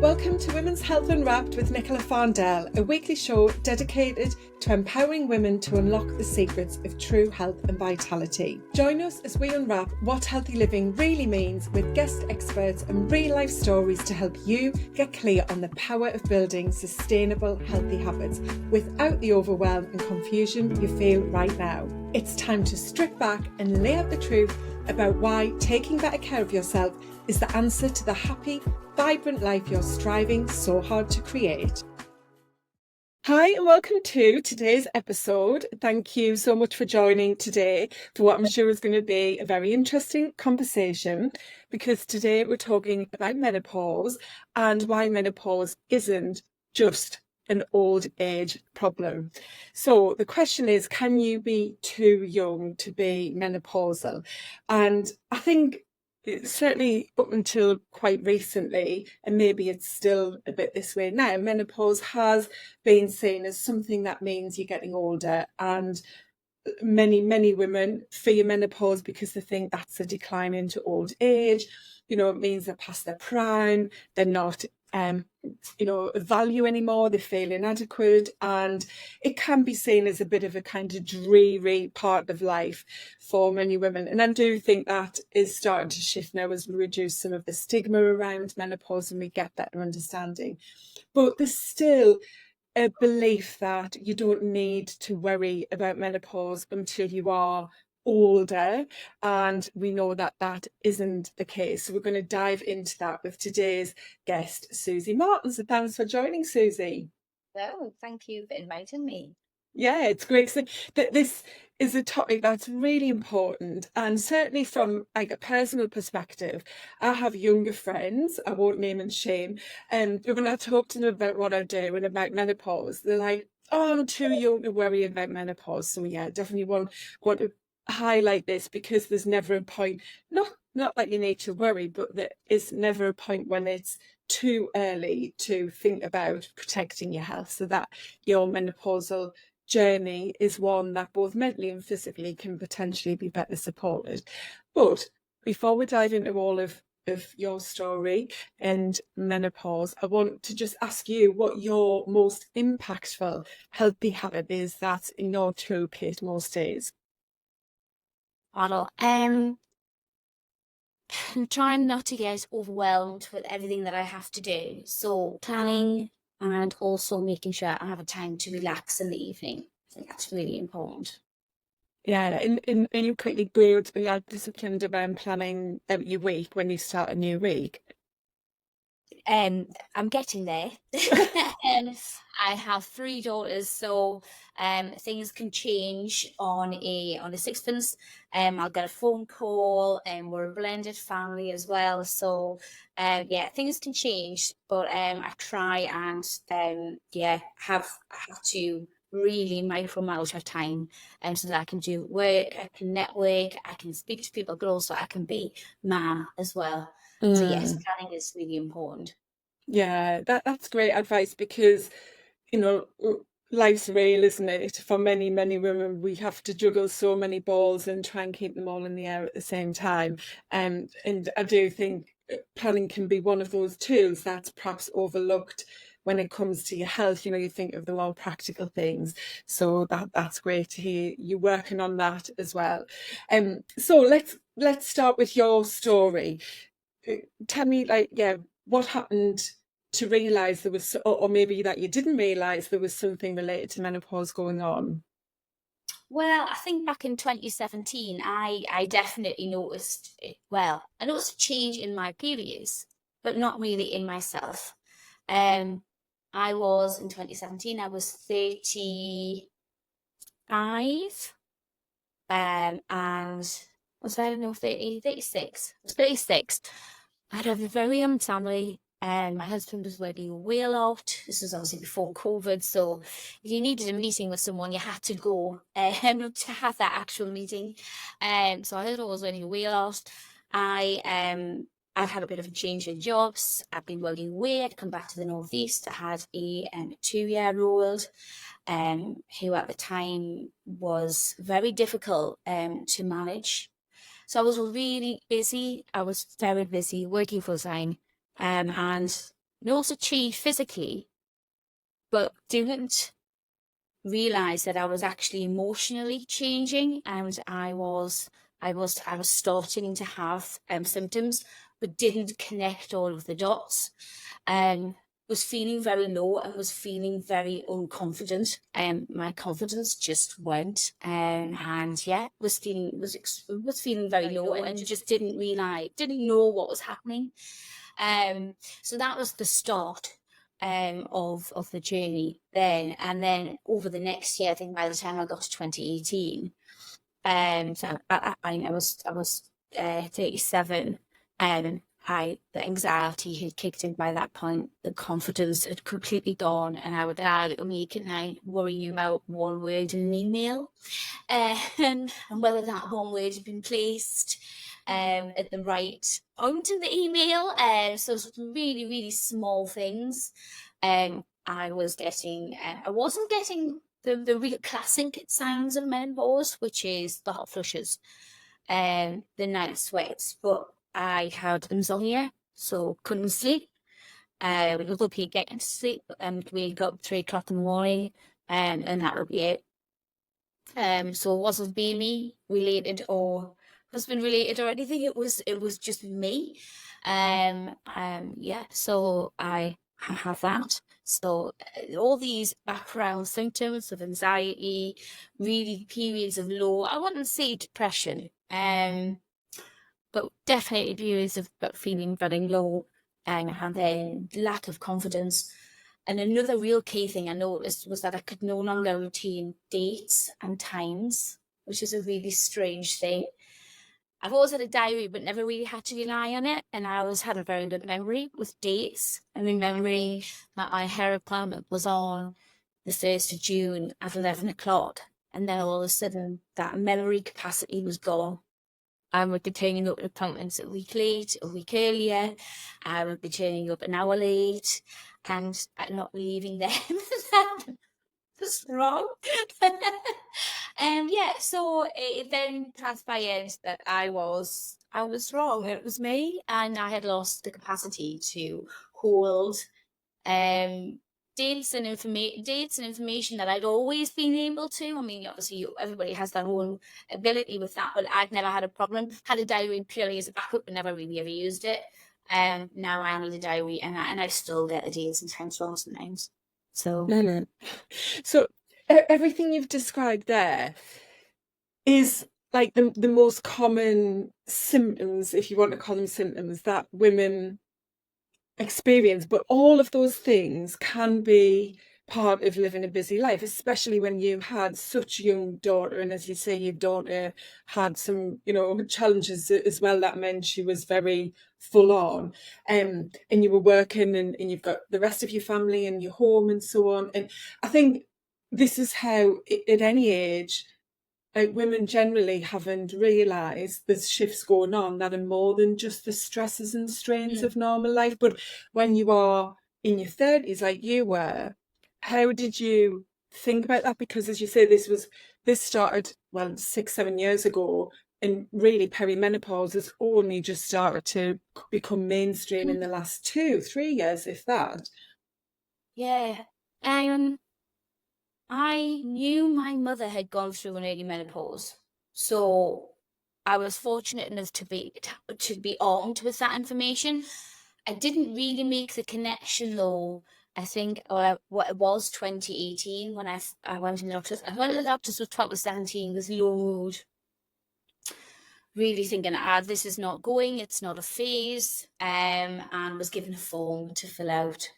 Welcome to Women's Health Unwrapped with Nicola Farndell, a weekly show dedicated to empowering women to unlock the secrets of true health and vitality. Join us as we unwrap what healthy living really means with guest experts and real-life stories to help you get clear on the power of building sustainable, healthy habits without the overwhelm and confusion you feel right now. It's time to strip back and lay out the truth about why taking better care of yourself is the answer to the happy, vibrant life you're striving so hard to create. Hi and welcome to today's episode. Thank you so much for joining today for what I'm sure is going to be a very interesting conversation, because today we're talking about menopause and why menopause isn't just an old age problem. So the question is, can you be too young to be menopausal? And I think certainly up until quite recently, and maybe it's still a bit this way now, menopause has been seen as something that means you're getting older, and many women fear menopause because they think that's a decline into old age. You know, it means they're past their prime, they're not value anymore, they feel inadequate, and it can be seen as a bit of a kind of dreary part of life for many women. And I do think that is starting to shift now as we reduce some of the stigma around menopause and we get better understanding. But there's still a belief that you don't need to worry about menopause until you are older, and we know that that isn't the case. So we're going to dive into that with today's guest, Suzie Martin. So thanks for joining, Suzie. Oh, thank you for inviting me. Yeah, it's great. So this is a topic that's really important, and certainly from like a personal perspective, I have younger friends, I won't name and shame, and when I talk to them about what I do and about menopause, they're like, oh, I'm too young to worry about menopause. So yeah, definitely want to highlight this, because there's never a point, not that you need to worry, but there is never a point when it's too early to think about protecting your health, so that your menopausal journey is one that both mentally and physically can potentially be better supported. But before we dive into all of your story and menopause, I want to just ask you what your most impactful healthy habit is that's in your toolkit most days. Model. I'm trying not to get overwhelmed with everything that I have to do. So planning and also making sure I have a time to relax in the evening. I think that's really important. Yeah, and you quickly grew to be disciplined around planning your week when you start a new week. I'm getting there. I have 3 daughters, so things can change on a sixpence. I'll get a phone call, and we're a blended family as well. So yeah, things can change, but I try and have to really micromanage our time, so that I can do work, I can network, I can speak to people, but also I can be mom as well. So yes, planning is really important. Yeah, that's great advice, because you know life's real, isn't it? For many women, we have to juggle so many balls and try and keep them all in the air at the same time. And I do think planning can be one of those tools that's perhaps overlooked when it comes to your health. You know, you think of the more practical things. So that's great to hear you working on that as well. So let's start with your story. Tell me, like, yeah, what happened to realize there was, or maybe that you didn't realize there was something related to menopause going on. Well, I think back in 2017, I definitely noticed it. Well, I noticed a change in my periods, but not really in myself. I was in 2017, I was 35, and was I don't know 30, 36. I was 36. I had a very young family, and my husband was working away a lot. This was obviously before COVID, so if you needed a meeting with someone, you had to go to have that actual meeting. So I was always working away a lot. I've had a bit of a change in jobs. I've been working away. I'd come back to the Northeast. I had a 2-year-old who at the time was very difficult to manage. So I was really busy. I was very busy working full time. And also change physically, but didn't realize that I was actually emotionally changing, and I was starting to have symptoms, but didn't connect all of the dots. Was feeling very low and was feeling very unconfident. My confidence just went. And yeah, was feeling very low and just didn't know what was happening. So that was the start of the journey then. And then over the next year, I think by the time I got to 2018, so I was 37, and the anxiety had kicked in by that point. The confidence had completely gone, and I would add, "Me, can I worry you about one word in an email?" And whether that one word had been placed at the right point in the email. So really, really small things. I wasn't getting the real classic signs of menopause, which is the hot flushes and the night sweats, but I had insomnia, so couldn't sleep. We would up here getting to sleep, and we got up 3 o'clock in the morning, and that would be it. So it wasn't baby related or husband related or anything. It was just me. Yeah. So I have that. So all these background symptoms of anxiety, really periods of low. I wouldn't say depression. But definitely periods of feeling very low, and then lack of confidence. And another real key thing I noticed was that I could no longer retain dates and times, which is a really strange thing. I've always had a diary, but never really had to rely on it. And I always had a very good memory with dates. I remember my hair appointment was on the 1st of June at 11 o'clock. And then all of a sudden, that memory capacity was gone. I would be turning up at appointments a week late, a week earlier. I would be turning up an hour late and not leaving them. That's wrong. Yeah, so it then transpired that I was wrong. It was me, and I had lost the capacity to hold dates and information that I'd always been able to. I mean, obviously everybody has their own ability with that, but I'd never had a problem. Had a diary purely as a backup, but never really ever used it. Now I need a diary, and I still get the dates and times wrong sometimes. So No. So everything you've described there is like the most common symptoms, if you want to call them symptoms, that women experience. But all of those things can be part of living a busy life, especially when you had such a young daughter. And as you say, your daughter had some, challenges as well. That meant she was very full on. And you were working, and you've got the rest of your family and your home and so on. And I think this is how, at any age, women generally haven't realised there's shifts going on that are more than just the stresses and strains of normal life. But when you are in your 30s, like you were, how did you think about that? Because as you say, this started, 6-7 years ago, and really perimenopause has only just started to become mainstream in the last 2-3 years, if that. yeah, I knew my mother had gone through an early menopause, so I was fortunate enough to be armed with that information. I didn't really make the connection though. I think what it was 2018 when I went to the doctors. I went to the doctors with 12 or 17 with low mood, really thinking, this is not going, it's not a phase, and was given a form to fill out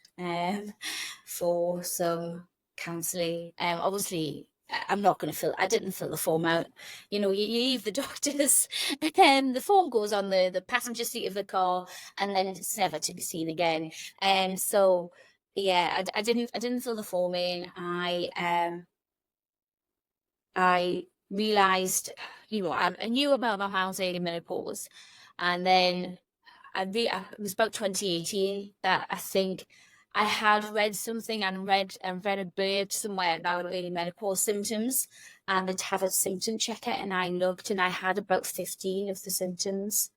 for some counselling. Obviously, I didn't fill the form out. You leave the doctors, and the form goes on the passenger seat of the car, and then it's never to be seen again. So yeah, I didn't fill the form in. I realised, I knew about my house early menopause, and then it was about 2018 that I think I had read something and read a blurb somewhere about early menopause symptoms, and I'd have a symptom checker, and I looked, and I had about 15 of the symptoms.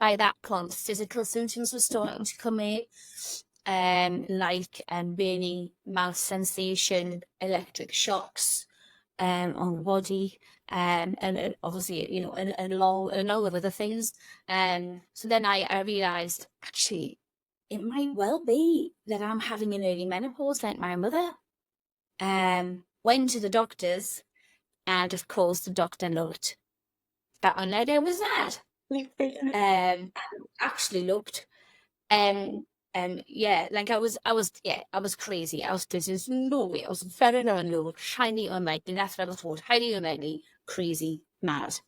By that point, physical symptoms were starting to come in. like burning, mouth sensation, electric shocks on the body, and obviously, you know, and a lot of other things. So then I realised, actually, it might well be that I'm having an early menopause like my mother. Went to the doctors, and of course the doctor looked. That on I was that. Actually looked. Um, yeah, like I was crazy. There's no way. I was very low, highly unlikely. That's what I was told. Highly unlikely, crazy, mad.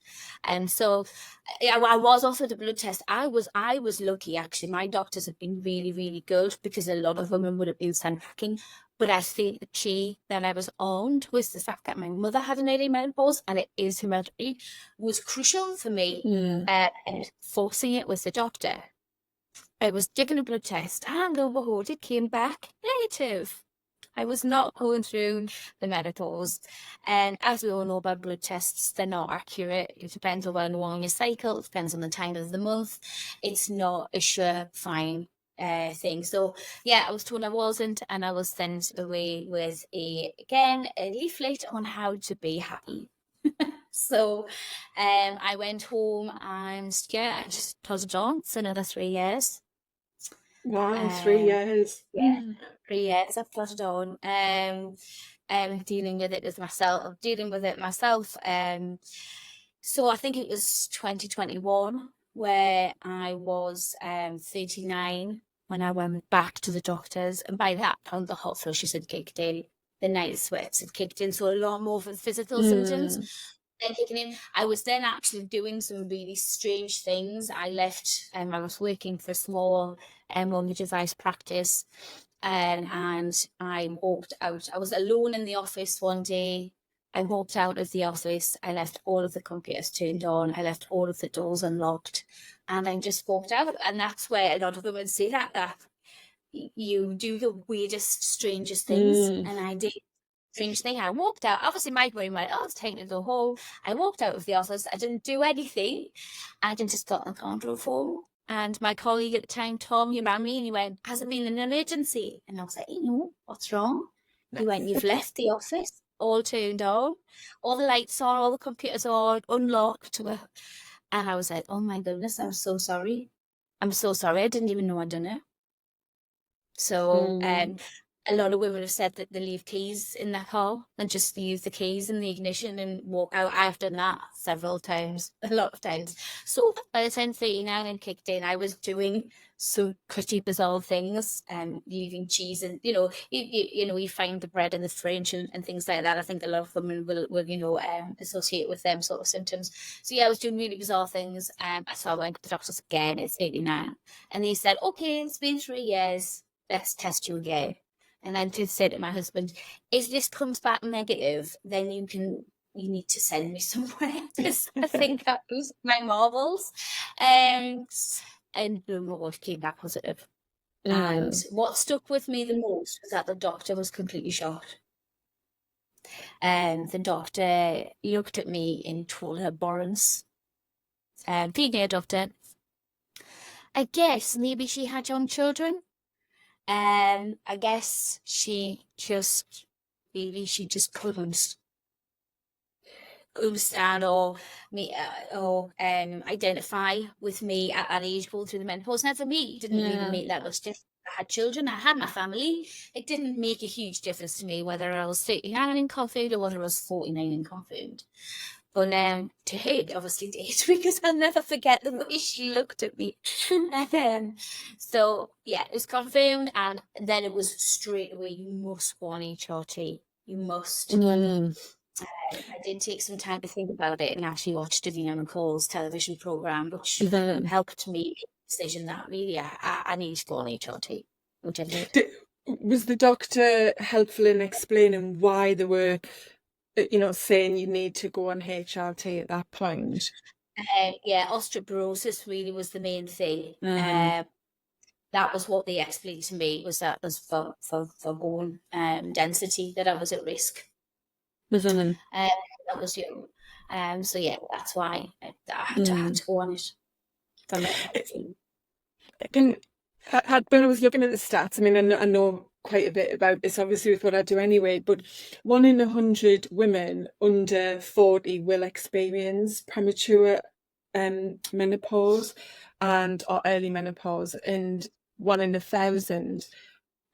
And so, I was offered a blood test. I was lucky actually. My doctors have been really, really good, because a lot of women would have been sent packing. But I think the key that I was on was the fact that my mother had an early menopause, and it is hereditary, was crucial for me. And forcing it with the doctor. I was taking a blood test, and lo and behold, it came back negative. I was not going through the menopause. And as we all know about blood tests, they're not accurate. It depends on when along your cycle, it depends on the time of the month. It's not a surefire thing. So yeah, I was told I wasn't, and I was sent away with a leaflet on how to be happy. So I went home, and I just plodded on for another 3 years. Wow, 3 years. Yeah, 3 years I've plodded on, dealing with it myself. So I think it was 2021 where I was 39 when I went back to the doctors, and by that time the hot flushes had kicked in, the night sweats had kicked in, so a lot more of the physical symptoms then kicking in. I was then actually doing some really strange things. I left, I was working for a small mortgage advice practice, and I walked out. I was alone in the office one day. I walked out of the office. I left all of the computers turned on. I left all of the doors unlocked, and I just walked out. And that's where a lot of women say that you do the weirdest, strangest things, and I did. Strange thing. I walked out. Obviously, my brain went, "Oh, it's taking to the home." I walked out of the office. I didn't do anything. I just got on the car and drove home. And my colleague at the time, Tom, he ran me and he went, "Has it been an emergency?" And I was like, "No, what's wrong?" He went, "You've left the office, all turned on, all the lights on, all the computers are unlocked." And I was like, "Oh my goodness, I'm so sorry. I'm so sorry. I didn't even know I'd done it." So, a lot of women have said that they leave keys in their car and just use the keys in the ignition and walk out. I've done that several times, a lot of times. So by the time 39 and kicked in, I was doing some pretty bizarre things, leaving cheese, and you find the bread in the fridge and things like that. I think a lot of women will associate with them sort of symptoms. So yeah, I was doing really bizarre things. So I went to the doctors again at 39, and they said, "Okay, it's been 3 years. Let's test you again." And I did say to my husband, "If this comes back negative, then you need to send me somewhere." Because I think that was my marbles. And what came back positive. And what stuck with me the most was that the doctor was completely shocked. And the doctor looked at me in total abhorrence. Female doctor. I guess maybe she had young children. I guess she just couldn't understand or identify with me at age going through the menopause. Now for me, it didn't really make that much difference. I had children, I had my family. It didn't make a huge difference to me whether I was 39 and confirmed or whether I was 49 and confirmed. But to her, obviously did, because I'll never forget the way she looked at me. So yeah, it was confirmed, and then it was straight away, "You must go on HRT. You must." I did take some time to think about it and actually watched the Menopause television program, which helped me make the decision that really I need to go on HRT, which I did. Was the doctor helpful in explaining why they were, saying you need to go on HRT at that point? Yeah, osteoporosis really was the main thing. That was what they explained to me, was that was for bone density that I was at risk. That was young. So yeah, that's why I had to go on it. When I was looking at the stats, I mean, I know quite a bit about this, obviously, with what I do anyway, but 1 in 100 women under 40 will experience premature menopause and or early menopause, and 1 in 1,000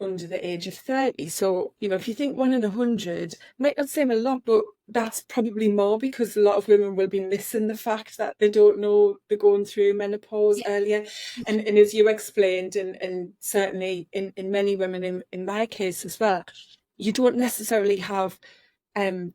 under the age of 30. So, if you think 1 in 100, might not seem a lot, but that's probably more because a lot of women will be missing the fact that they don't know they're going through menopause Yeah. earlier. And as you explained, and certainly in many women, in my case as well, you don't necessarily have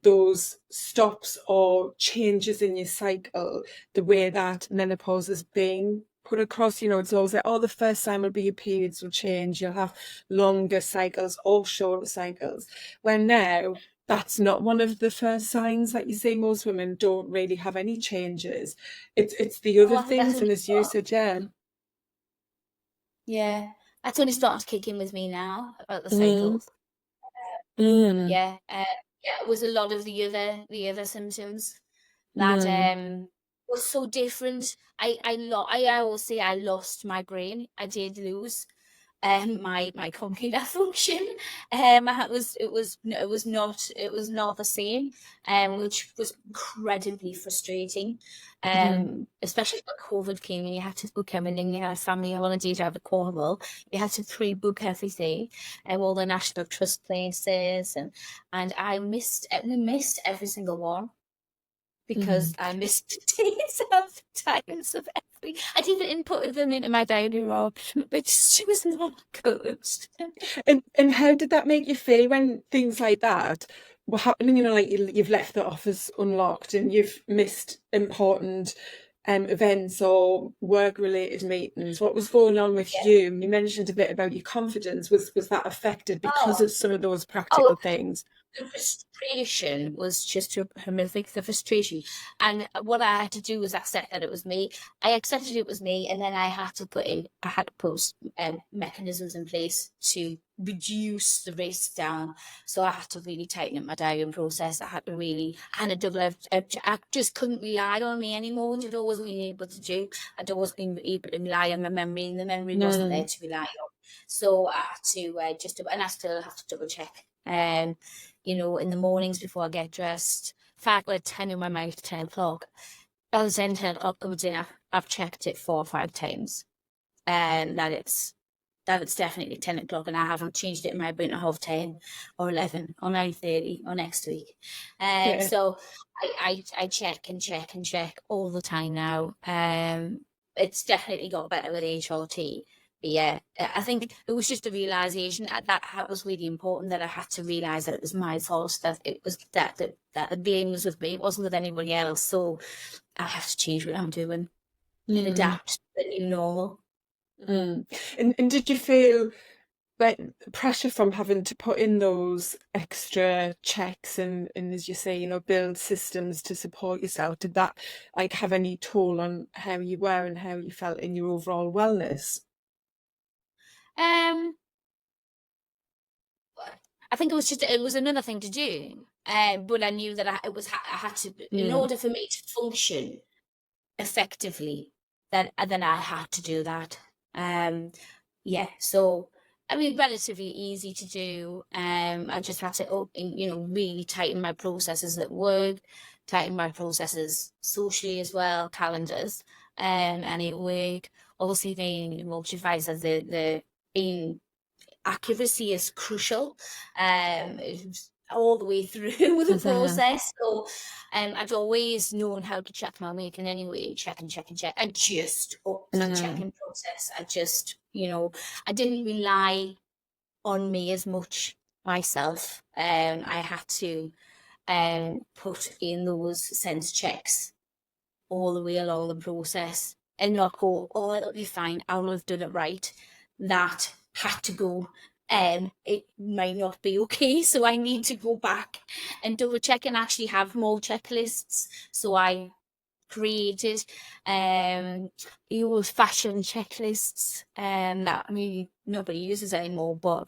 those stops or changes in your cycle the way that menopause is being put across. It's always like, oh, the first sign will be your periods will change, you'll have longer cycles or shorter cycles. When now that's not one of the first signs that you see. Most women don't really have any changes. It's the Oh, other I think that's things, only and as you said, yeah. yeah, that's only starting to kick in with me now about the Mm, cycles. mm, Yeah, yeah, it was a lot of the other symptoms that mm, was so different. I always say I lost my brain. I did lose my computer function. It was not the same, which was incredibly frustrating. mm, Especially when COVID came and you had to book everything. You had family holidays out of Cornwall. You had to pre-book everything and all the National Trust places, and we missed every single one because mm. I missed days of times of every. I didn't input them into my diary, Rob, but she was not good. And how did that make you feel when things like that were happening? Like you've left the office unlocked and you've missed important events or work-related meetings. What was going on with Yeah. you? You mentioned a bit about your confidence. Was that affected because Oh, of some of those oh, practical things? the frustration was just horrific, the frustration. And what I had to do was accept that it was me. I accepted it was me, and then I had to put mechanisms in place to reduce the risk down. So I had to really tighten up my diary process. I had to really, and I just couldn't rely on me anymore, which I'd always been able to do. I'd always been able to rely on my memory, and the memory wasn't there Mm, to rely on. So I had to and I still have to double check. In the mornings before I get dressed. In fact, like 10 in my mind, 10 o'clock. By the time 10 o'clock comes in, I've checked it 4 or 5 times. And that it's definitely 10 o'clock, and I haven't changed it in my brain at half 10 or 11 or 9:30 or next week. yeah. So I check and check and check all the time now. It's definitely got better with HRT. But yeah, I think it was just a realization that was really important, that I had to realize that it was my fault, that it was that the blame was with me, it wasn't with anybody else. So I have to change what I'm doing and Mm, adapt to the new normal. mm. And did you feel like pressure from having to put in those extra checks and as you say, build systems to support yourself? Did that like have any toll on how you were and how you felt in your overall wellness? Um, I think it was another thing to do. But I knew that I had to, in Mm, order for me to function effectively, then I had to do that. Um, yeah. So I mean, relatively easy to do. I just had to, really tighten my processes at work, tighten my processes socially as well, calendars, and at work. Obviously, being motivated as the being accuracy is crucial, all the way through the mhm, process. So, I'd always known how to check my weight in any way, check and check and check, and just upped the mhm, checking process. I didn't rely on me as much myself. I had to put in those sense checks all the way along the process and not go, oh, it'll be fine, I'll have done it right. That had to go. It might not be okay, so I need to go back and double check and actually have more checklists. So I created old fashioned checklists that nobody uses anymore, but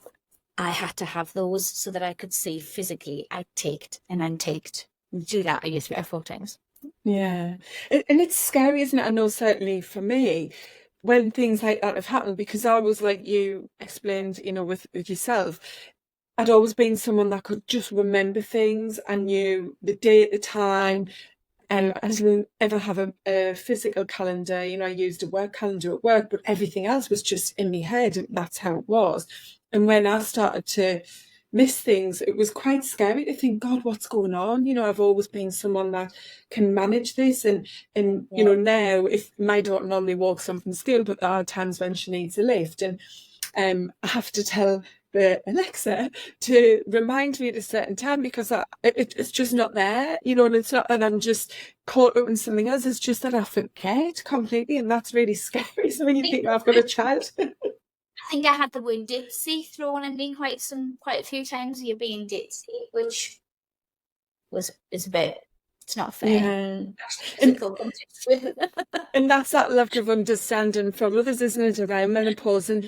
I had to have those so that I could see physically I ticked and unticked. Do that I used to 4 times. yeah. And it's scary, isn't it? I know certainly for me, when things like that have happened, because I was like you explained, with yourself, I'd always been someone that could just remember things and knew the date, the time, and I didn't ever have a physical calendar. I used a work calendar at work, but everything else was just in my head, and that's how it was. And when I started to miss things, it was quite scary to think, God, what's going on? I've always been someone that can manage this, and now if my daughter normally walks home from school, but there are times when she needs a lift, and I have to tell the Alexa to remind me at a certain time, because it's just not there, and it's not that I'm just caught up in something else, it's just that I forget completely, and that's really scary. So when you think, I've got a child. I think I had the word ditzy thrown at me quite a few times. You're being ditzy, which is a bit, it's not fair. Yeah. And that's that level of understanding from others, isn't it, around menopause? And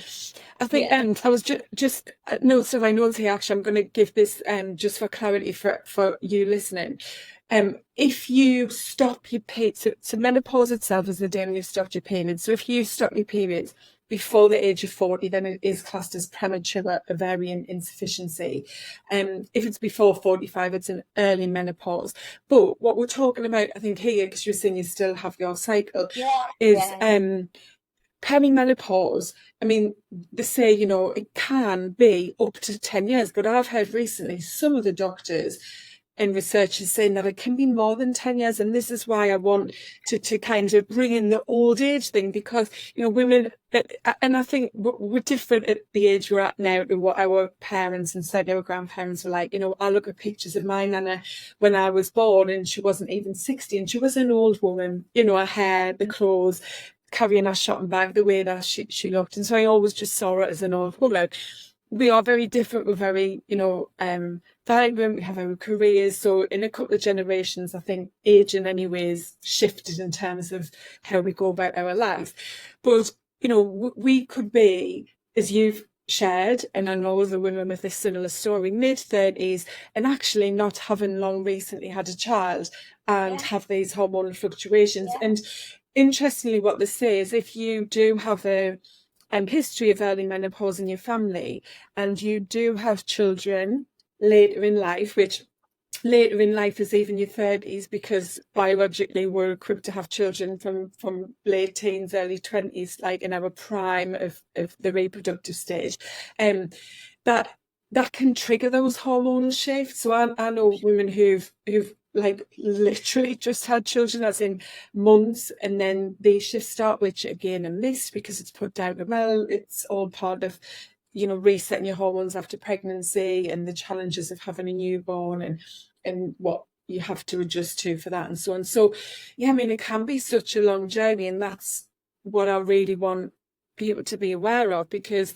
I think I was just no, so I know here, actually I'm going to give this just for clarity for you listening. If you stop your period, so menopause itself is the day when you stop your period. So if you stop your periods before the age of 40, then it is classed as premature ovarian insufficiency. If it's before 45, it's an early menopause. But what we're talking about, I think here, because you're saying you still have your cycle, is perimenopause. I mean, they say, it can be up to 10 years, but I've heard recently some of the doctors and researchers saying that it can be more than 10 years. And this is why I want to kind of bring in the old age thing, because, women, and I think we're different at the age we're at now to what our parents and certainly our grandparents were like. I look at pictures of my nana when I was born, and she wasn't even 60, and she was an old woman, her hair, the clothes, carrying her shopping bag, the way that she looked. And so I always just saw her as an old woman. We are very different. We're very, vibrant. We have our careers. So in a couple of generations, I think age in any ways shifted in terms of how we go about our lives. But, we could be, as you've shared, and I know other women with a similar story, mid-30s, and actually not having long recently had a child, and have these hormonal fluctuations. And interestingly, what they say is if you do have a history of early menopause in your family, and you do have children later in life, which later in life is even your 30s, because biologically we're equipped to have children from late teens, early 20s, like in our prime of the reproductive stage, that can trigger those hormonal shifts. So I know women who've like literally just had children, as in months, and then these shifts start, which again are missed because it's put down well. It's all part of resetting your hormones after pregnancy, and the challenges of having a newborn, and what you have to adjust to for that, and so on. So yeah, I mean, it can be such a long journey, and that's what I really want people to be aware of, because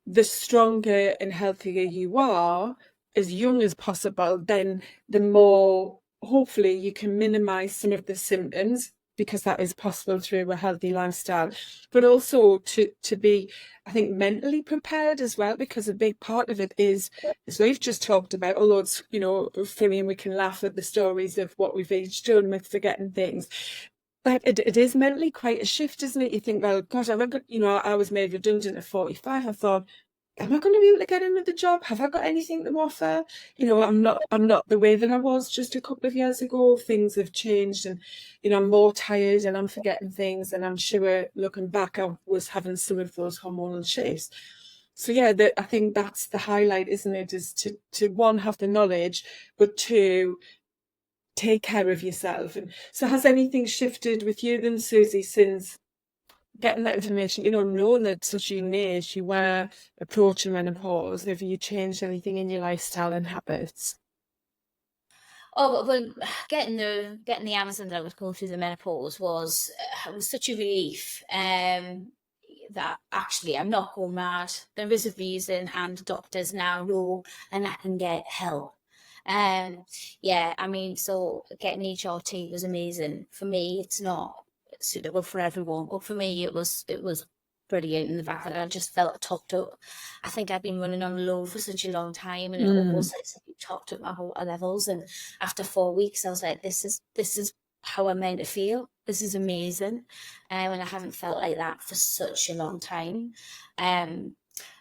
the stronger and healthier you are as young as possible, then the more hopefully you can minimize some of the symptoms, because that is possible through a healthy lifestyle, but also to be, I think, mentally prepared as well, because a big part of it is, as we've just talked about, although it's, funny and we can laugh at the stories of what we've each done with forgetting things, but it is mentally quite a shift, isn't it? You think, well, gosh, I was made redundant at 45. I thought, am I going to be able to get another job? Have I got anything to offer? I'm not the way that I was just a couple of years ago. Things have changed, and I'm more tired, and I'm forgetting things, and I'm sure looking back, I was having some of those hormonal shifts. So yeah, I think that's the highlight, isn't it? Is to one, have the knowledge, but two, take care of yourself. And so has anything shifted with you then, Suzie, since getting that information, knowing that such a young age you were approaching menopause? Have you changed anything in your lifestyle and habits? Oh, well, getting the answer that I was going through the menopause was such a relief. That actually I'm not home mad. There is a reason, and doctors now know, and I can get help. Yeah, I mean, so getting HRT was amazing. For me, it's not suitable for everyone, but for me, it was brilliant in the fact that I just felt topped up. I think I've been running on low for such a long time, and it almost like topped up my whole levels. And after 4 weeks, I was like, this is how I'm meant to feel. this is amazing. And I haven't felt like that for such a long time.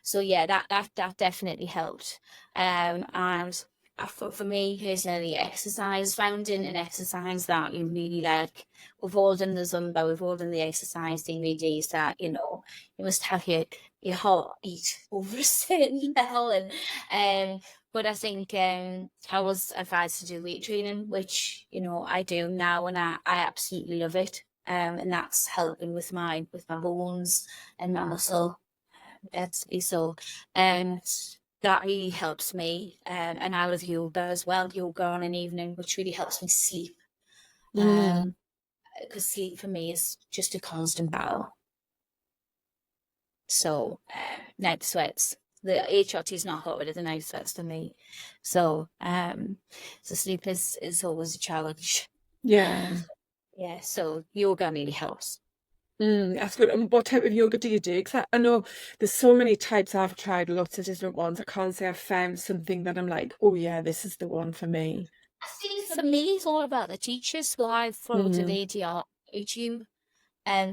So yeah, that definitely helped. And for me personally, exercise, finding an exercise that you really like. We've all done the Zumba, we've all done the exercise DVDs that, you know, you must have your heart beat over a certain level. And but I think I was advised to do weight training, which, you know, I do now, and I absolutely love it. And that's helping with my bones and my muscle. That's so, and that really helps me. And I love yoga as well, yoga on an evening, which really helps me sleep. Because sleep for me is just a constant battle. So night sweats. The HRT is not hot, but it's a night sweats for me. So so sleep is always a challenge. Yeah. Yeah. So yoga really helps. That's good. And what type of yoga do you do? Because I know there's so many types. I've tried lots of different ones. I can't say I've found something that I'm like, oh yeah, this is the one for me. I think for me, it's all about the teachers. So I followed a lady on YouTube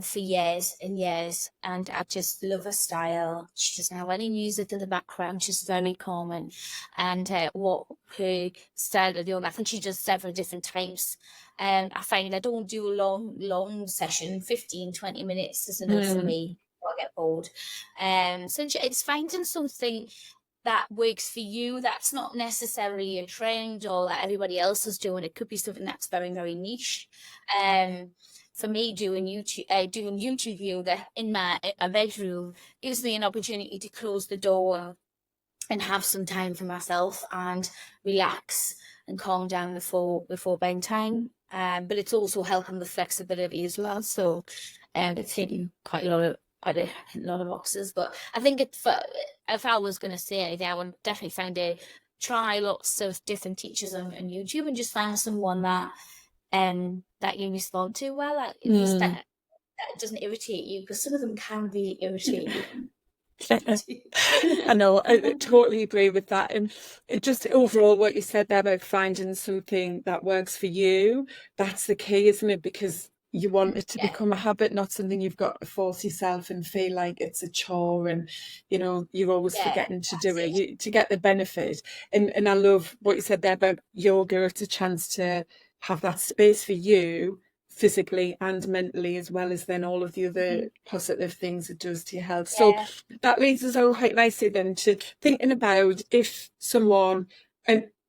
for years and years, and I just love her style. She doesn't have any music in the background. She's very calming, and what her style of yoga, I think she does several different types. And I find I don't do a long session. 15, 20 minutes is enough for me. I get bored. So it's finding something that works for you. That's not necessarily a trend or that everybody else is doing. It could be something that's very, very niche. For me, doing YouTube yoga in my bedroom gives me an opportunity to close the door and have some time for myself and relax and calm down before bedtime. But it's also helping with flexibility as well. So it's hitting quite a lot of boxes. But I think if I was going to say anything, I would definitely try lots of different teachers on YouTube and just find someone that you respond to well, that doesn't irritate you, because some of them can be irritating. I know, I totally agree with that. And it just overall, what you said there about finding something that works for you, that's the key, isn't it? Because you want it to become a habit, not something you've got to force yourself and feel like it's a chore and, you know, you're always forgetting to do it, to get the benefit. And I love what you said there about yoga. It's a chance to have that space for you physically and mentally, as well as then all of the other positive things it does to your health. So that leads us on quite nicely then to thinking about if someone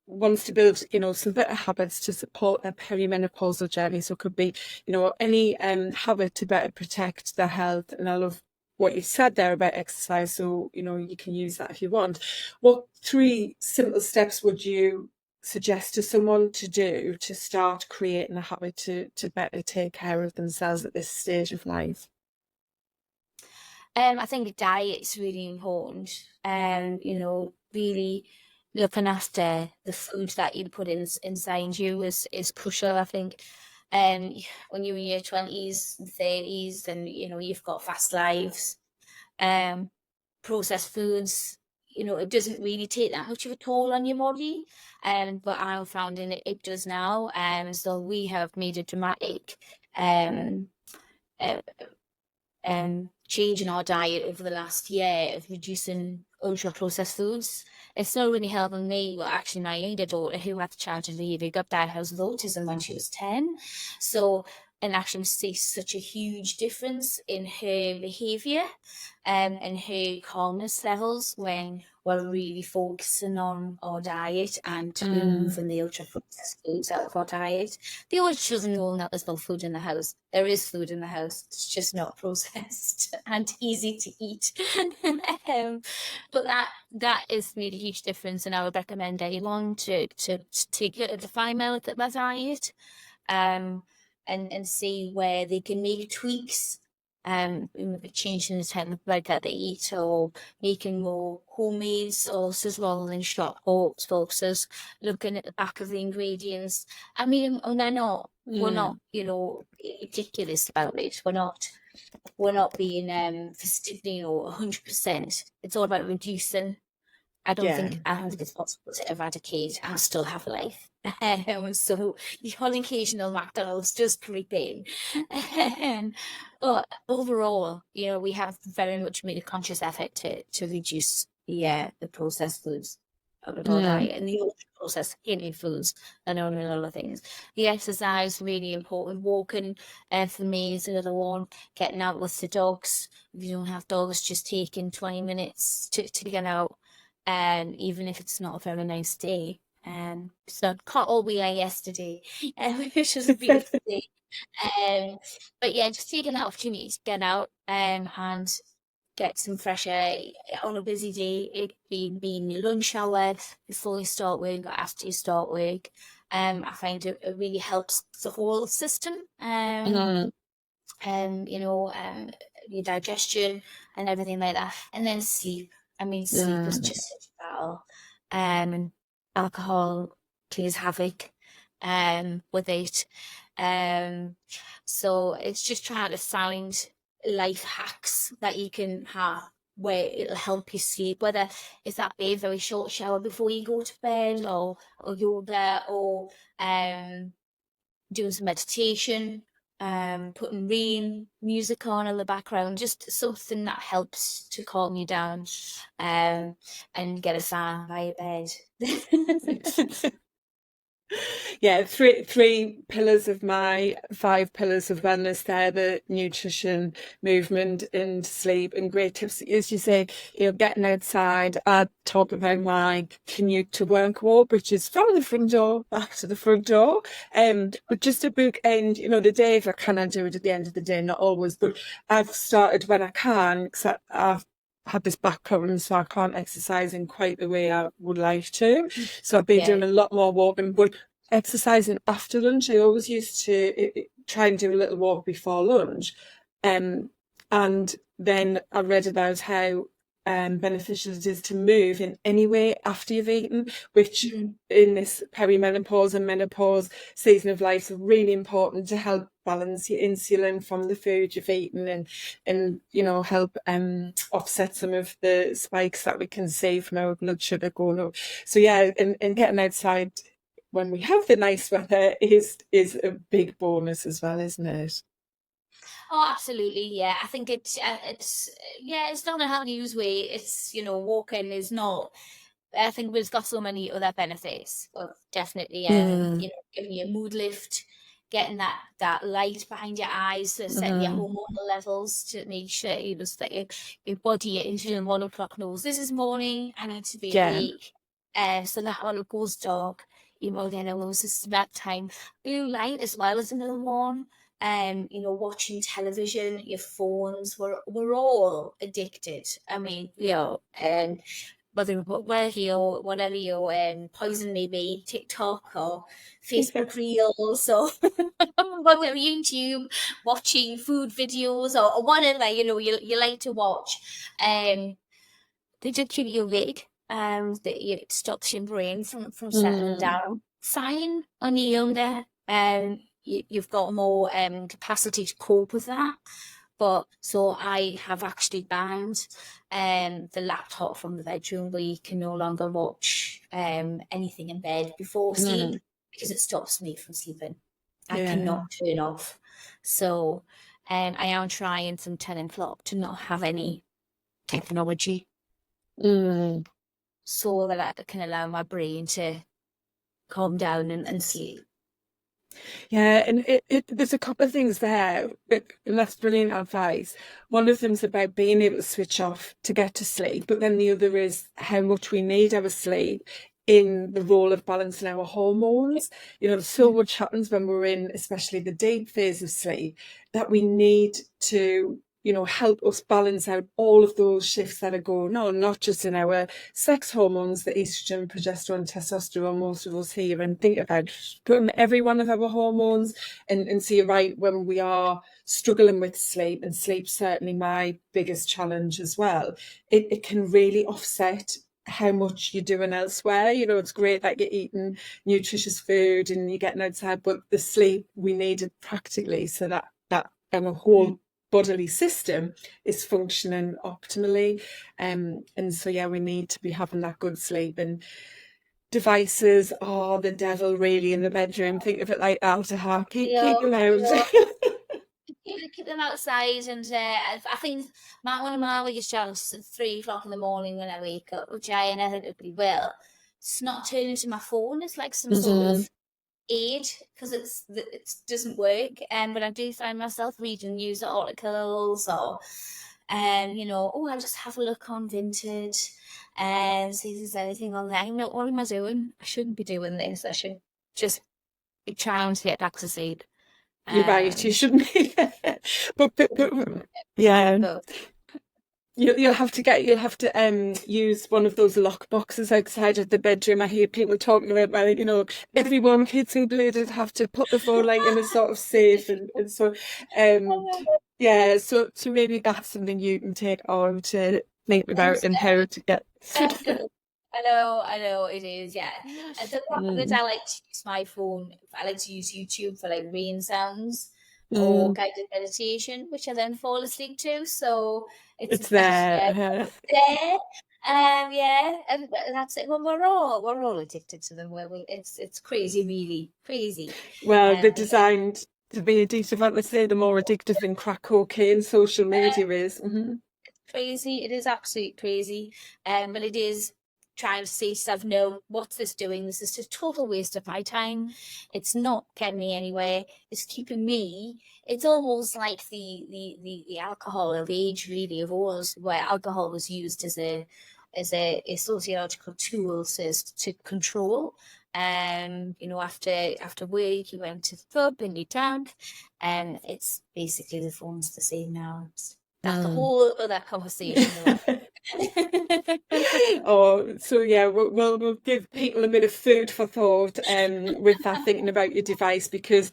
wants to build, you know, some better habits to support their perimenopausal journey. So it could be, you know, any habit to better protect their health. And I love what you said there about exercise. So, you know, you can use that if you want. What 3 simple steps would you suggest to someone to do to start creating a habit to better take care of themselves at this stage of life? I think diet is really important. You know, really looking after the food that you put inside you is crucial. I think when you're in your 20s and 30s, and you know, you've got fast lives, processed foods, you know, it doesn't really take that much of a toll on your body. But I'm finding it does now. So we have made a dramatic change in our diet over the last year of reducing ultra processed foods. It's not really helping me. Well, actually, my younger daughter, who had the challenge of really got diagnosed with autism when she was 10. So, and actually see such a huge difference in her behaviour and her calmness levels when we're really focusing on our diet and removing the ultra processed foods out of our diet. The always doesn't know that there's no food in the house. There is food in the house. It's just not processed and easy to eat. But that is made a huge difference, and I would recommend anyone to take a defined element of my diet, and see where they can make tweaks, changing the type of bread that they eat, or making more homemade sauces rather than shop bought sauces, looking at the back of the ingredients. I mean, and we're not, you know, ridiculous about it. We're not being, you know, 100%. It's all about reducing I don't Yeah. think it's possible to eradicate and still have life. So the whole occasional McDonald's just creep in. But overall, we have very much made a conscious effort to reduce the processed foods out of our Mm. diet and the ultra processed any foods and all the other things. The exercise really important. Walking for me is another one. Getting out with the dogs. If you don't have dogs, just taking 20 minutes to get out. And even if it's not a very nice day, so caught all we are yesterday, which was a beautiful day. But yeah, just taking that opportunity to get out and get some fresh air on a busy day. It being your lunch hour before you start work or after you start work. I find it really helps the whole system. Mm. Your digestion and everything like that. And then sleep. I mean, sleep is just such a battle. And alcohol plays havoc with it. So it's just trying to find life hacks that you can have where it'll help you sleep, whether it's that be a very short shower before you go to bed or yoga or doing some meditation, putting rain music on in the background, just something that helps to calm you down, and get a fan by your bed. Yeah, three pillars of my 5 pillars of wellness there: the nutrition, movement, and sleep. And great tips, as you say, getting outside. I talk about my commute to work walk, which is from the front door back to the front door. But just a bookend, the day, if I can, do it at the end of the day, not always, but I've started when I can, because I've had this back problem, so I can't exercise in quite the way I would like to. So I've been doing a lot more walking, but exercising after lunch. I always used to try and do a little walk before lunch. And then I read about how beneficial it is to move in any way after you've eaten, which in this perimenopause and menopause season of life is really important to help balance your insulin from the food you've eaten and help offset some of the spikes that we can see from our blood sugar going up. So yeah, and getting outside when we have the nice weather is a big bonus as well, isn't it? Oh, absolutely. Yeah. I think it's not a how to use way. It's, walking is not, I think we've got so many other benefits, but definitely, giving you a mood lift, getting that light behind your eyes, so setting your hormonal levels to make sure that your body, your insulin 1 o'clock knows this is morning, I need to be awake. So that when it goes dark, your body knows this is bedtime. Blue light as well as another one. Watching television, your phones, we're all addicted. I mean, and whether you're whatever your poison may be, TikTok or Facebook Reels or whether YouTube, watching food videos or whatever you like to watch, they just keep you awake. It stops your brain from settling down. Fine when you're younger, you've got more capacity to cope with that. But so I have actually banned the laptop from the bedroom. We can no longer watch anything in bed before sleep because it stops me from sleeping. I cannot turn off. So I am trying from 10 o'clock to not have any technology. So that I can allow my brain to calm down and sleep. Yeah, and there's a couple of things there, and that's brilliant advice. One of them's about being able to switch off to get to sleep, but then the other is how much we need our sleep in the role of balancing our hormones. So much happens when we're in, especially the deep phase of sleep, that we need to help us balance out all of those shifts that are going on, not just in our sex hormones, the estrogen, progesterone, testosterone, most of us here, and think about putting every one of our hormones and see right when we are struggling with sleep, and sleep's certainly my biggest challenge as well. It can really offset how much you're doing elsewhere. It's great that you're eating nutritious food and you're getting outside, but the sleep, we need it practically so that our whole bodily system is functioning optimally. And so, yeah, we need to be having that good sleep. And devices are the devil really in the bedroom. Think of it like alcohol. Keep them out. Keep them outside, and I think one of my biggest challenges at 3 o'clock in the morning when I wake up, which I inevitably will, it's not turning to my phone. It's like some sort of aid, because it doesn't work. But I do find myself reading news articles, or I'll just have a look on Vinted and see if there's anything on there. What am I doing? I shouldn't be doing this. I should just be trying to get back to sleep. You're right, you shouldn't be. but yeah. But You'll have to use one of those lock boxes outside of the bedroom. I hear people talking about, well, everyone, kids included, have to put the phone like in a sort of safe, and so yeah. So maybe that's something you can take on to think about and how to get. I know it is. Yeah, the problem is I like to use my phone. I like to use YouTube for like rain sounds or guided meditation, which I then fall asleep to. So it's there. There. Yeah, and that's it. Well, we're all addicted to them. It's crazy, really crazy. Well, they're designed to be addictive. I would say the more addictive than crack cocaine social media is. Crazy. It is absolutely crazy. But it is trying to say to yourself, no, what's this doing? This is just total waste of my time. It's not getting me anywhere. It's keeping me. It's almost like the alcohol of age, really, of wars, where alcohol was used as a sociological tool to control. After work, you went to the pub and you drank, and it's basically the phone's the same now. That's the whole other conversation. So yeah, we'll give people a bit of food for thought with that, thinking about your device, because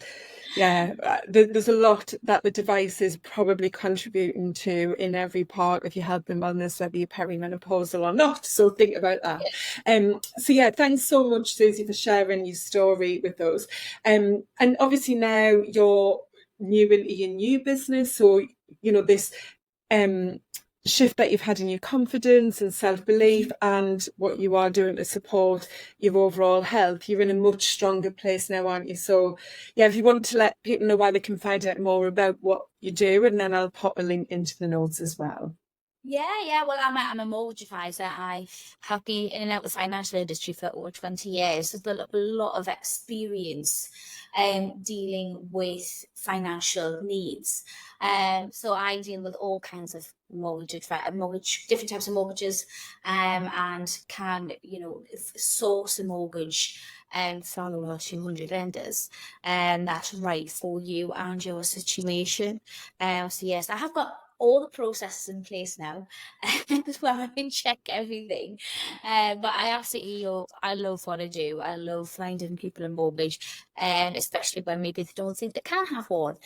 there's a lot that the device is probably contributing to in every part of your health and wellness, whether you're perimenopausal or not. So think about that. So yeah, thanks so much, Suzie, for sharing your story with us. And obviously now you're new into your new business, so this shift that you've had in your confidence and self-belief and what you are doing to support your overall health, you're in a much stronger place now, aren't you? So yeah, if you want to let people know why they can find out more about what you do, and then I'll pop a link into the notes as well. Yeah. Well, I'm a mortgage advisor. I have been in and out of the financial industry for over 20 years. So there's a lot of experience dealing with financial needs. So I deal with all kinds of different types of mortgages, and can, source a mortgage from over 200 lenders, and that's right for you and your situation. So yes, I have got all the processes in place now where I can check everything. But I love what I do. I love finding people a mortgage, especially when maybe they don't think they can have one,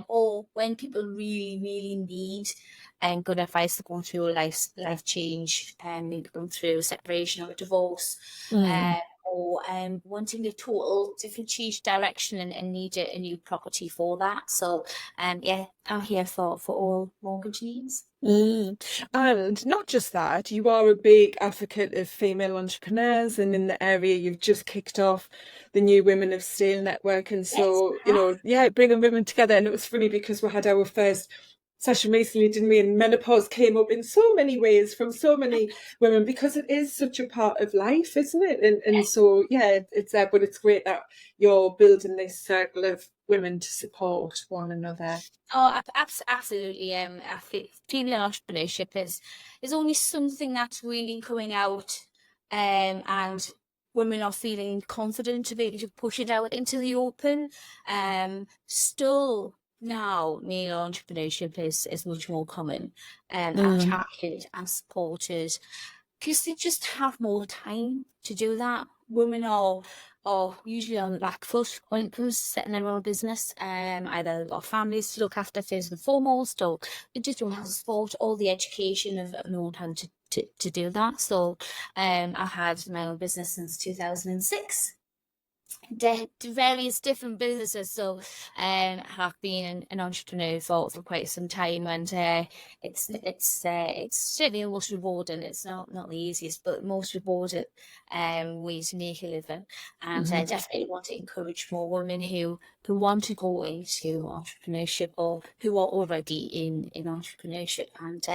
or when people really, really need good advice to go through a life change, and maybe going through a separation or a divorce, or wanting a total different change direction and need a new property for that. So I'm here for all mortgage needs. And not just that, you are a big advocate of female entrepreneurs, and in the area you've just kicked off the New Women of Steel network, and so bringing women together. And it was funny because we had our first session recently, didn't we? And menopause came up in so many ways from so many women, because it is such a part of life, isn't it? And so it's there, but it's great that you're building this circle of women to support one another. Oh, absolutely. I think female entrepreneurship is only something that's really coming out, and women are feeling confident to be able to push it out into the open. Still now, male entrepreneurship is much more common, and attracted and supported, because they just have more time to do that. Women are usually on the back foot when it comes to setting their own business. Either got families to look after first and foremost, or they just don't have the support or the education of knowing how to do that. So I've had my own business since 2006. various different businesses. So have been an entrepreneur for quite some time, and it's certainly the most rewarding. It's not the easiest, but most rewarding way to make a living. And I definitely want to encourage more women who want to go into entrepreneurship, or who are already in entrepreneurship, and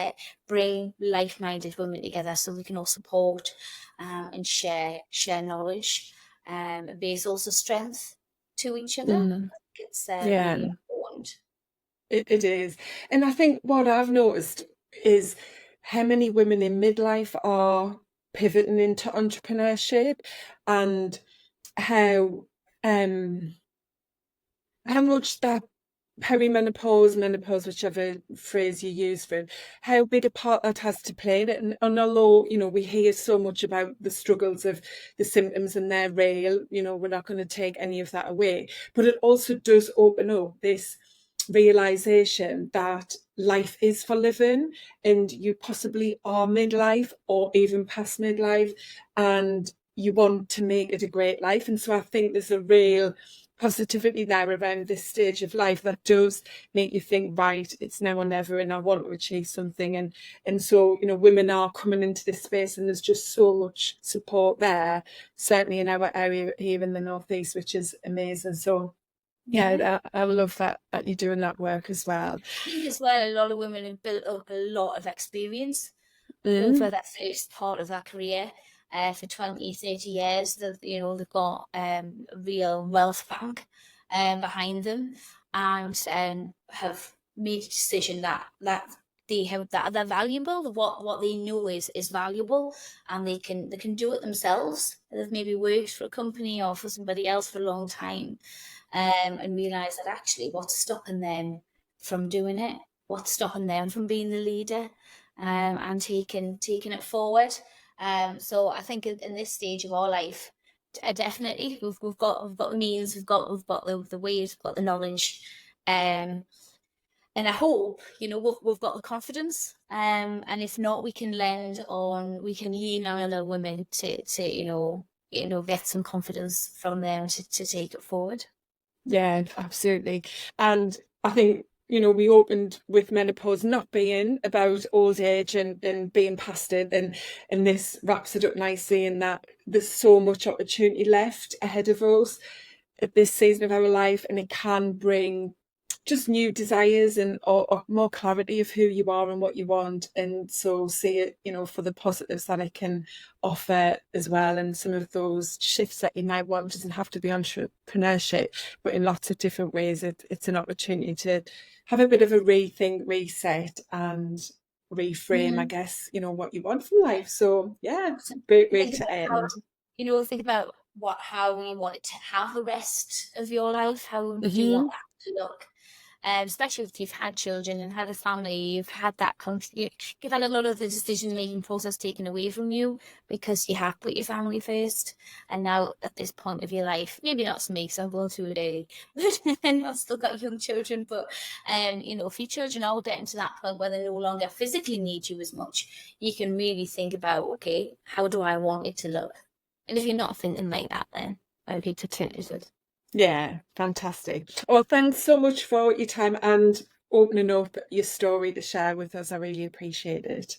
bring like-minded women together so we can all support and share knowledge. There's also strength to each other. I think it's Yeah, really important. it is. And I think what I've noticed is how many women in midlife are pivoting into entrepreneurship, and how how much that perimenopause, menopause, whichever phrase you use for it, how big a part that has to play in it. And although, we hear so much about the struggles of the symptoms and they're real, we're not going to take any of that away. But it also does open up this realization that life is for living, and you possibly are midlife or even past midlife, and you want to make it a great life. And so I think there's a real positivity there around this stage of life that does make you think, right, it's now or never, and I want to achieve something. And so, women are coming into this space, and there's just so much support there, certainly in our area here in the Northeast, which is amazing. So yeah, I love that you're doing that work as well. I think as well, a lot of women have built up a lot of experience over that first part of their career. For 20, 30 years, they've got a real wealth bank behind them, and have made a decision that they're valuable. What they know is valuable, and they can do it themselves. They've maybe worked for a company or for somebody else for a long time, and realise that actually what's stopping them from doing it, what's stopping them from being the leader, and taking it forward. So I think in this stage of our life, definitely we've got the means, we've got the ways, we've got the knowledge, and I hope we've got the confidence. And if not, we can lean on other women to get some confidence from them to take it forward. Yeah, absolutely. And I think, we opened with menopause not being about old age and being past it, and this wraps it up nicely in that there's so much opportunity left ahead of us at this season of our life, and it can bring just new desires and or more clarity of who you are and what you want. And so see it, for the positives that it can offer as well, and some of those shifts that you might want. It doesn't have to be entrepreneurship, but in lots of different ways it's an opportunity to have a bit of a rethink, reset, and reframe, I guess, what you want from life. So yeah, great way to end. Think about how you want it to have the rest of your life. How do you want that to look? Especially if you've had children and had a family, you've had that you've had a lot of the decision-making process taken away from you because you have put your family first. And now at this point of your life, maybe not for me, because I'm going through it early, and I've still got young children, but if your children are getting to that point where they no longer physically need you as much, you can really think about, okay, how do I want it to look? And if you're not thinking like that, then I think to turn it. Yeah, fantastic. Well, thanks so much for your time and opening up your story to share with us. I really appreciate it.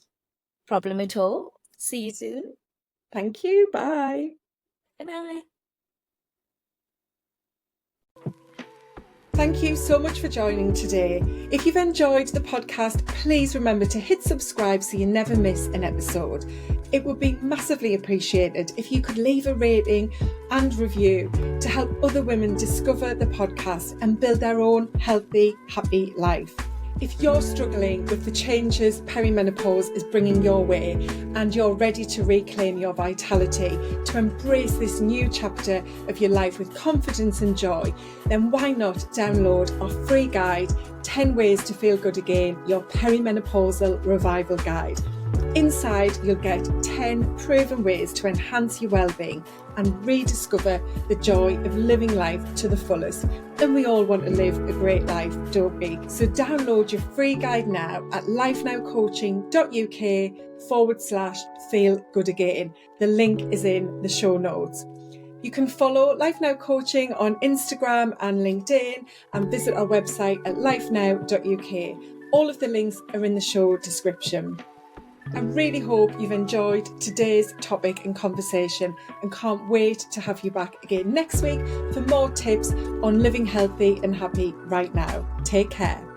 Problem at all. See you soon. Thank you. Bye. Bye. Thank you so much for joining today. If you've enjoyed the podcast, please remember to hit subscribe so you never miss an episode. It would be massively appreciated if you could leave a rating and review to help other women discover the podcast and build their own healthy, happy life. If you're struggling with the changes perimenopause is bringing your way, and you're ready to reclaim your vitality, to embrace this new chapter of your life with confidence and joy, then why not download our free guide, 10 Ways to Feel Good Again, your perimenopausal revival guide. Inside, you'll get 10 proven ways to enhance your wellbeing and rediscover the joy of living life to the fullest. And we all want to live a great life, don't we? So download your free guide now at lifenowcoaching.uk/feel good again. The link is in the show notes. You can follow Life Now Coaching on Instagram and LinkedIn, and visit our website at lifenow.uk. All of the links are in the show description. I really hope you've enjoyed today's topic and conversation, and can't wait to have you back again next week for more tips on living healthy and happy right now. Take care.